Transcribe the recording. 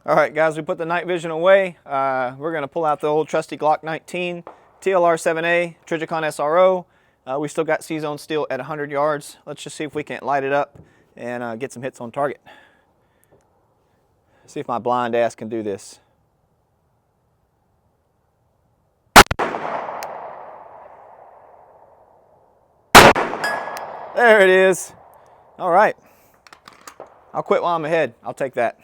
All right, guys, we put the night vision away. We're going to pull out the old trusty Glock 19, TLR 7A, Trijicon SRO. We still got C-zone steel at 100 yards. Let's just see if we can't light it up and get some hits on target. See if my blind ass can do this. There it is. All right. I'll quit while I'm ahead. I'll take that.